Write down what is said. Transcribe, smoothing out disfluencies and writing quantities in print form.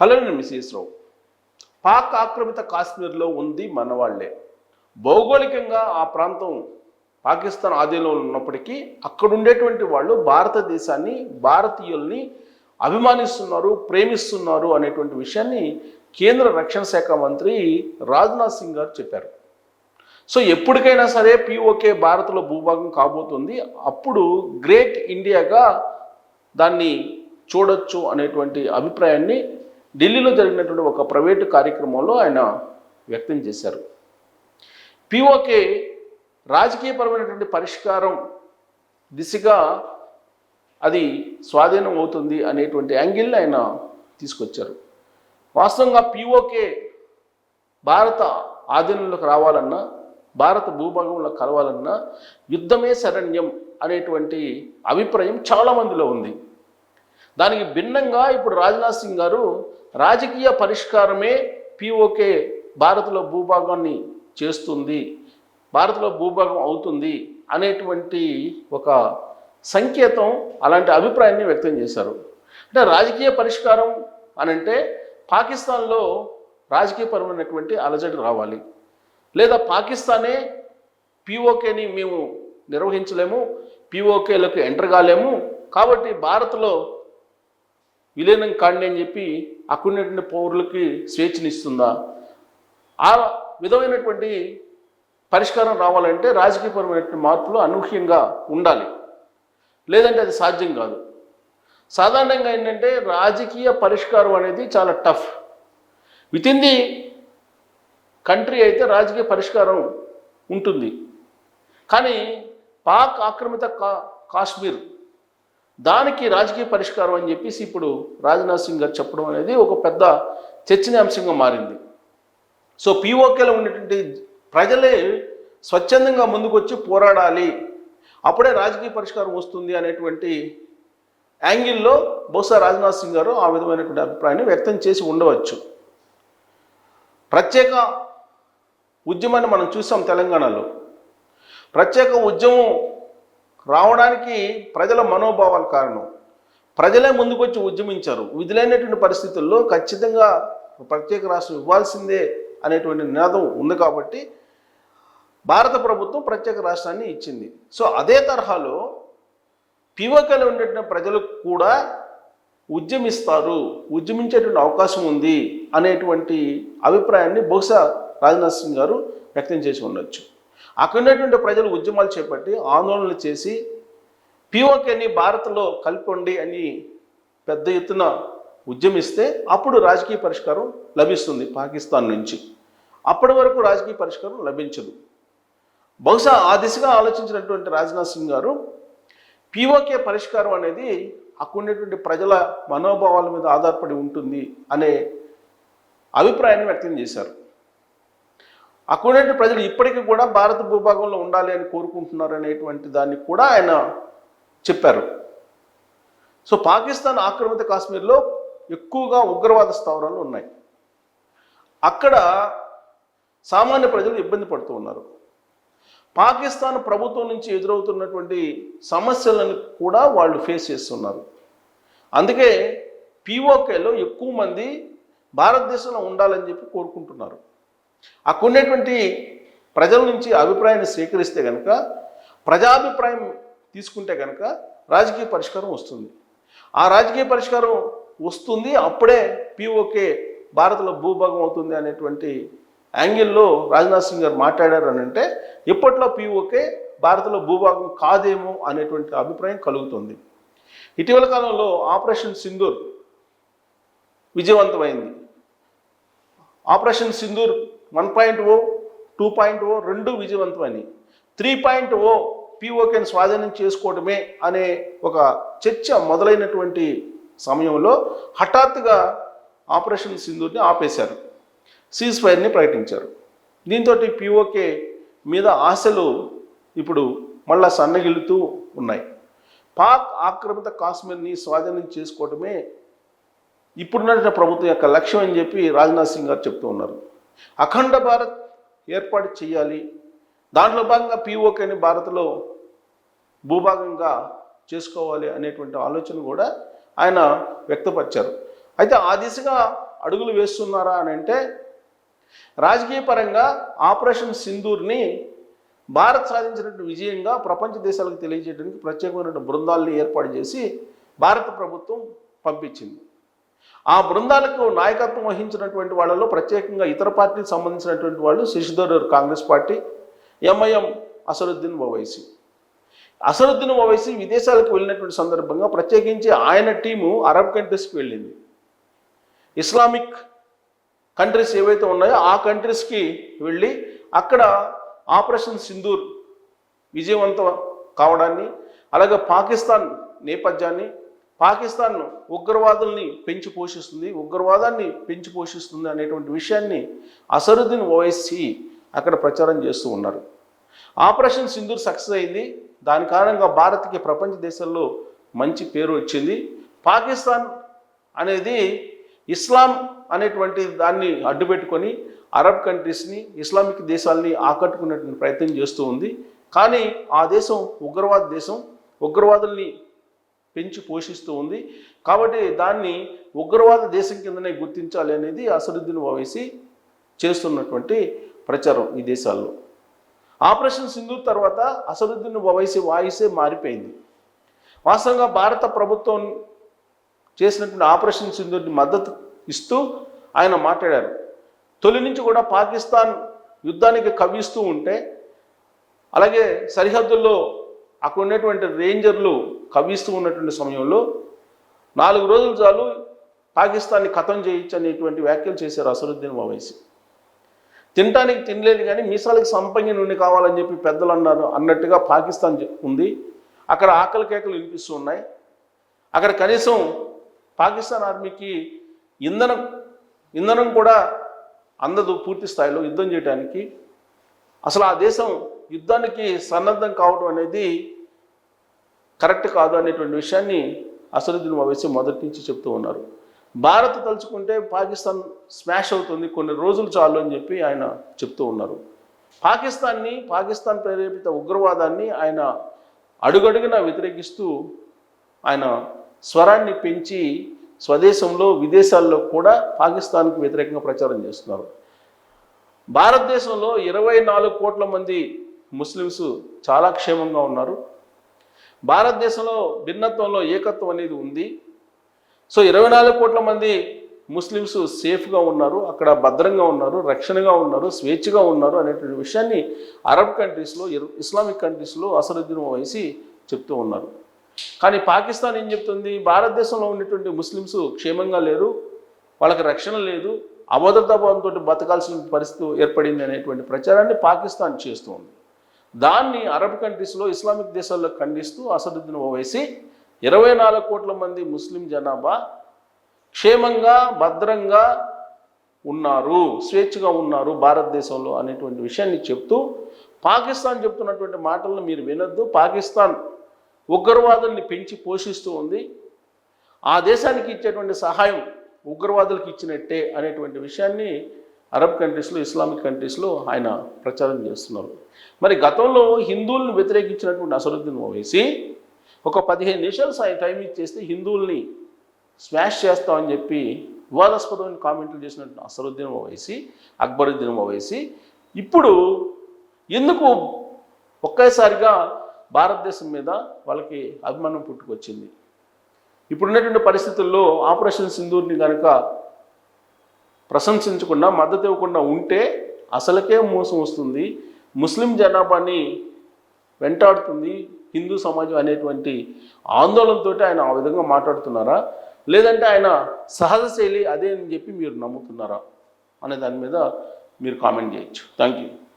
Hello నేను missus రావు. పాక్ ఆక్రమిత కాశ్మీర్లో ఉంది మనవాళ్లే. భౌగోళికంగా ఆ ప్రాంతం పాకిస్తాన్ ఆధీనంలో ఉన్నప్పటికీ అక్కడ ఉండేటువంటి వాళ్ళు భారతదేశాన్ని, భారతీయుల్ని అభిమానిస్తున్నారు, ప్రేమిస్తున్నారు అనేటువంటి విషయాన్ని కేంద్ర రక్షణ శాఖ మంత్రి రాజ్నాథ్ సింగ్ గారు చెప్పారు. సో ఎప్పటికైనా సరే పిఓకే భారత్లో భూభాగం కాబోతుంది, అప్పుడు గ్రేట్ ఇండియాగా దాన్ని చూడొచ్చు అనేటువంటి అభిప్రాయాన్ని ఢిల్లీలో జరిగినటువంటి ఒక ప్రైవేటు కార్యక్రమంలో ఆయన వ్యక్తం చేశారు. పిఓకే రాజకీయపరమైనటువంటి పరిష్కారం దిశగా అది స్వాధీనం అవుతుంది అనేటువంటి యాంగిల్ని ఆయన తీసుకొచ్చారు. వాస్తవంగా పిఓకే భారత ఆధీనంలోకి రావాలన్నా, భారత భూభాగంలో కలవాలన్నా యుద్ధమే శరణ్యం అనేటువంటి అభిప్రాయం చాలామందిలో ఉంది. దానికి భిన్నంగా ఇప్పుడు రాజ్నాథ్ సింగ్ గారు రాజకీయ పరిష్కారమే పిఓకే భారత్లో భూభాగాన్ని చేస్తుంది, భారత్లో భూభాగం అవుతుంది అనేటువంటి ఒక సంకేతం, అలాంటి అభిప్రాయాన్ని వ్యక్తం చేశారు. అంటే రాజకీయ పరిష్కారం అనంటే పాకిస్తాన్లో రాజకీయపరమైనటువంటి అలజడి రావాలి, లేదా పాకిస్తానే పిఓకేని మేము నిర్వహించలేము, పిఓకేలకు ఎంటర్ కాలేము, కాబట్టి భారత్లో విలీనం కాండి అని చెప్పి అక్కడున్నటువంటి పౌరులకి స్వేచ్ఛనిస్తుందా? ఆ విధమైనటువంటి పరిష్కారం రావాలంటే రాజకీయపరమైనటువంటి మార్పులు అనూహ్యంగా ఉండాలి, లేదంటే అది సాధ్యం కాదు. సాధారణంగా ఏంటంటే రాజకీయ పరిష్కారం అనేది చాలా tough. With in the country అయితే రాజకీయ పరిష్కారం ఉంటుంది, కానీ పాక్ ఆక్రమిత కాశ్మీర్ దానికి రాజకీయ పరిష్కారం అని చెప్పేసి ఇప్పుడు రాజ్నాథ్ సింగ్ గారు చెప్పడం అనేది ఒక పెద్ద చర్చనీయాంశంగా మారింది. సో పిఓకేలో ఉన్నటువంటి ప్రజలే స్వచ్ఛందంగా ముందుకొచ్చి పోరాడాలి, అప్పుడే రాజకీయ పరిష్కారం వస్తుంది అనేటువంటి యాంగిల్లో బహుశా రాజ్నాథ్ సింగ్ గారు ఆ విధమైనటువంటి అభిప్రాయాన్ని వ్యక్తం చేసి ఉండవచ్చు. ప్రత్యేక ఉద్యమాన్ని మనం చూసాం తెలంగాణలో. ప్రత్యేక ఉద్యమం రావడానికి ప్రజల మనోభావాలు కారణం. ప్రజలే ముందుకొచ్చి ఉద్యమించారు. విధులైనటువంటి పరిస్థితుల్లో ఖచ్చితంగా ప్రత్యేక రాష్ట్రం ఇవ్వాల్సిందే అనేటువంటి నినాదం ఉంది కాబట్టి భారత ప్రభుత్వం ప్రత్యేక రాష్ట్రాన్ని ఇచ్చింది. సో అదే తరహాలో పిఓకేలో ఉండేటువంటి ప్రజలు కూడా ఉద్యమిస్తారు, ఉద్యమించేటువంటి అవకాశం ఉంది అనేటువంటి అభిప్రాయాన్ని బహుశా రాజ్నాథ్ సింగ్ గారు వ్యక్తం చేసి ఉండొచ్చు. అక్కడ ఉన్నటువంటి ప్రజలు ఉద్యమాలు చేపట్టి ఆందోళనలు చేసి పిఓకేని భారత్లో కల్పండి అని పెద్ద ఎత్తున ఉద్యమిస్తే అప్పుడు రాజకీయ పరిష్కారం లభిస్తుంది పాకిస్తాన్ నుంచి. అప్పటి వరకు రాజకీయ పరిష్కారం లభించదు. బహుశా ఆ దిశగా ఆలోచించినటువంటి రాజ్నాథ్ సింగ్ గారు పిఓకే పరిష్కారం అనేది అక్కడ ఉన్నటువంటి ప్రజల మనోభావాల మీద ఆధారపడి ఉంటుంది అనే అభిప్రాయాన్ని వ్యక్తం చేశారు. అక్కడ ప్రజలు ఇప్పటికీ కూడా భారత భూభాగంలో ఉండాలి అని కోరుకుంటున్నారు అనేటువంటి దాన్ని కూడా ఆయన చెప్పారు. సో పాకిస్తాన్ ఆక్రమిత కాశ్మీర్లో ఎక్కువగా ఉగ్రవాద స్థావరాలు ఉన్నాయి. అక్కడ సామాన్య ప్రజలు ఇబ్బంది పడుతూ ఉన్నారు. పాకిస్తాన్ ప్రభుత్వం నుంచి ఎదురవుతున్నటువంటి సమస్యలను కూడా వాళ్ళు ఫేస్ చేస్తున్నారు. అందుకే పిఓకేలో ఎక్కువ మంది భారతదేశంలో ఉండాలని చెప్పి కోరుకుంటున్నారు. అక్కడ ఉన్నటువంటి ప్రజల నుంచి అభిప్రాయాన్ని స్వీకరిస్తే కనుక, ప్రజాభిప్రాయం తీసుకుంటే కనుక రాజకీయ పరిష్కారం వస్తుంది. ఆ రాజకీయ పరిష్కారం వస్తుంది, అప్పుడే పిఓకే భారత్లో భూభాగం అవుతుంది అనేటువంటి యాంగిల్లో రాజ్నాథ్ సింగ్ గారు మాట్లాడారు అని అంటే ఇప్పట్లో పిఓకే భారత్లో భూభాగం కాదేమో అనేటువంటి అభిప్రాయం కలుగుతుంది. ఇటీవల కాలంలో ఆపరేషన్ సింధూర్ విజయవంతమైంది. ఆపరేషన్ సింధూర్ 1.0, 2.0 రెండు విజయవంతమని, 3.0 పిఓకేని స్వాధీనం చేసుకోవడమే అనే ఒక చర్చ మొదలైనటువంటి సమయంలో హఠాత్తుగా ఆపరేషన్ సింధూర్ని ఆపేశారు, సీజ్ ఫైర్ని ప్రకటించారు. దీంతో పిఓకే మీద ఆశలు ఇప్పుడు మళ్ళా సన్నగిలుతూ ఉన్నాయి. పాక్ ఆక్రమిత కాశ్మీర్ని స్వాధీనం చేసుకోవడమే ఇప్పుడున్న ప్రభుత్వం యొక్క లక్ష్యం అని చెప్పి రాజ్నాథ్ సింగ్ గారు చెప్తూ ఉన్నారు. అఖండ భారత్ ఏర్పాటు చేయాలి, దాంట్లో భాగంగా పిఓకేని భారత్లో భూభాగంగా చేసుకోవాలి అనేటువంటి ఆలోచన కూడా ఆయన వ్యక్తపరిచారు. అయితే ఆ దిశగా అడుగులు వేస్తున్నారా అని అంటే రాజకీయ పరంగా ఆపరేషన్ సింధూర్ని భారత్ సాధించినటువంటి విజయంగా ప్రపంచ దేశాలకు తెలియజేయడానికి ప్రత్యేకమైన బృందాలని ఏర్పాటు చేసి భారత ప్రభుత్వం పంపించింది. ఆ బృందాలకు నాయకత్వం వహించినటువంటి వాళ్ళలో ప్రత్యేకంగా ఇతర పార్టీకి సంబంధించినటువంటి వాళ్ళు శశిధర్ కాంగ్రెస్ పార్టీ, ఎంఐఎం అసదుద్దీన్ ఓవైసీ. అసదుద్దీన్ ఓవైసీ విదేశాలకు వెళ్ళినటువంటి సందర్భంగా ప్రత్యేకించి ఆయన టీము అరబ్ కంట్రీస్కి వెళ్ళింది. ఇస్లామిక్ కంట్రీస్ ఏవైతే ఉన్నాయో ఆ కంట్రీస్కి వెళ్ళి అక్కడ ఆపరేషన్ సింధూర్ విజయవంతం కావడాన్ని, అలాగే పాకిస్తాన్ నేపథ్యాన్ని, పాకిస్తాన్ ఉగ్రవాదుల్ని పెంచి పోషిస్తుంది, ఉగ్రవాదాన్ని పెంచి పోషిస్తుంది అనేటువంటి విషయాన్ని అసదుద్దీన్ ఓవైసీ అక్కడ ప్రచారం చేస్తూ ఉన్నారు. ఆపరేషన్ సింధూర్ సక్సెస్ అయింది. దాని కారణంగా భారత్కి ప్రపంచ దేశాల్లో మంచి పేరు వచ్చింది. పాకిస్తాన్ అనేది ఇస్లాం అనేటువంటి దాన్ని అడ్డుపెట్టుకొని అరబ్ కంట్రీస్ని, ఇస్లామిక్ దేశాలని ఆకట్టుకునేటువంటి ప్రయత్నం చేస్తూ ఉంది. కానీ ఆ దేశం ఉగ్రవాద దేశం, ఉగ్రవాదుల్ని పెంచి పోషిస్తూ ఉంది. కాబట్టి దాన్ని ఉగ్రవాద దేశం కిందనే గుర్తించాలి అనేది అసదుద్దీన్ ఓవైసీ చేస్తున్నటువంటి ప్రచారం ఈ దేశాల్లో. ఆపరేషన్ సింధూర్ తర్వాత అసదుద్దీన్ ఓవైసీ వాయిసే మారిపోయింది. వాస్తవంగా భారత ప్రభుత్వం చేసినటువంటి ఆపరేషన్ సింధూర్ని మద్దతు ఇస్తూ ఆయన మాట్లాడారు. తొలి నుంచి కూడా పాకిస్తాన్ యుద్ధానికి కవ్విస్తూ ఉంటే, అలాగే సరిహద్దుల్లో అక్కడ ఉన్నటువంటి రేంజర్లు కవ్విస్తూ ఉన్నటువంటి సమయంలో 4 రోజులు చాలు పాకిస్తాన్ని ఖతం చేయొచ్చు అనేటువంటి వ్యాఖ్యలు చేశారు అసదుద్దీన్ ఓవైసీ. తినటానికి తినలేదు కానీ మీసాలకు సంపంగి నూనె కావాలని చెప్పి పెద్దలు అన్నట్టుగా పాకిస్తాన్ ఉంది. అక్కడ ఆకలి కేకలు వినిపిస్తూ ఉన్నాయి. అక్కడ కనీసం పాకిస్తాన్ ఆర్మీకి ఇంధనం కూడా అందదు పూర్తి స్థాయిలో యుద్ధం చేయడానికి. అసలు ఆ దేశం యుద్ధానికి సన్నద్ధం కావడం అనేది కరెక్ట్ కాదు అనేటువంటి విషయాన్ని అసదుద్దీన్ ఓవైసీ మొదటి నుంచి చెప్తూ ఉన్నారు. భారత్ తలుచుకుంటే పాకిస్తాన్ స్మాష్ అవుతుంది, కొన్ని రోజులు చాలు అని చెప్పి ఆయన చెప్తూ ఉన్నారు. పాకిస్తాన్ ప్రేరేపిత ఉగ్రవాదాన్ని ఆయన అడుగడుగునా వ్యతిరేకిస్తూ ఆయన స్వరాన్ని పెంచి స్వదేశంలో విదేశాల్లో కూడా పాకిస్తాన్కు వ్యతిరేకంగా ప్రచారం చేస్తున్నారు. భారతదేశంలో 24 కోట్ల మంది ముస్లిమ్స్ చాలా క్షేమంగా ఉన్నారు. భారతదేశంలో భిన్నత్వంలో ఏకత్వం అనేది ఉంది. సో 24 కోట్ల మంది ముస్లిమ్స్ సేఫ్గా ఉన్నారు, అక్కడ భద్రంగా ఉన్నారు, రక్షణగా ఉన్నారు, స్వేచ్ఛగా ఉన్నారు అనేటువంటి విషయాన్ని అరబ్ కంట్రీస్లో, ఇస్లామిక్ కంట్రీస్లో అసదుద్దీన్ ఓవైసీ చెప్తూ ఉన్నారు. కానీ పాకిస్తాన్ ఏం చెప్తుంది? భారతదేశంలో ఉన్నటువంటి ముస్లిమ్స్ క్షేమంగా లేరు, వాళ్ళకి రక్షణ లేదు, అభద్రతాభావంతో బతకాల్సిన పరిస్థితి ఏర్పడింది అనేటువంటి ప్రచారాన్ని పాకిస్తాన్ చేస్తూ ఉంది. దాన్ని అరబ్ కంట్రీస్లో, ఇస్లామిక్ దేశాల్లో ఖండిస్తూ అసదుద్దీన్ ఓవైసీ 24 కోట్ల మంది ముస్లిం జనాభా క్షేమంగా భద్రంగా ఉన్నారు, స్వేచ్ఛగా ఉన్నారు భారతదేశంలో అనేటువంటి విషయాన్ని చెప్తూ, పాకిస్తాన్ చెప్తున్నటువంటి మాటలను మీరు వినొద్దు, పాకిస్తాన్ ఉగ్రవాదుల్ని పెంచి పోషిస్తూ ఉంది, ఆ దేశానికి ఇచ్చేటువంటి సహాయం ఉగ్రవాదులకు ఇచ్చినట్టే అనేటువంటి విషయాన్ని అరబ్ కంట్రీస్లో, ఇస్లామిక్ కంట్రీస్లో ఆయన ప్రచారం చేస్తున్నారు. మరి గతంలో హిందువులను వ్యతిరేకించినటువంటి అసదుద్దీన్ ఓవైసీ ఒక 15 నిమిషాలు టైం ఇచ్చేస్తే హిందువుల్ని స్మాష్ చేస్తామని చెప్పి వివాదాస్పదమైన కామెంట్లు చేసినట్టు అసదుద్దీన్ ఓవైసీ, అక్బరుద్దీన్ ఓవైసీ ఇప్పుడు ఎందుకు ఒకేసారిగా భారతదేశం మీద వాళ్ళకి అభిమానం పుట్టుకొచ్చింది? ఇప్పుడున్నటువంటి పరిస్థితుల్లో ఆపరేషన్ సింధూర్ని కనుక ప్రశంసించకుండా, మద్దతు ఇవ్వకుండా ఉంటే అసలుకే మోసం వస్తుంది, ముస్లిం జనాభాని వెంటాడుతుంది హిందూ సమాజం అనేటువంటి ఆందోళనతో ఆయన ఆ విధంగా మాట్లాడుతున్నారా, లేదంటే ఆయన సహజ శైలి అదే అని చెప్పి మీరు నమ్ముతున్నారా అనే దాని మీద మీరు కామెంట్ చేయొచ్చు. Thank you.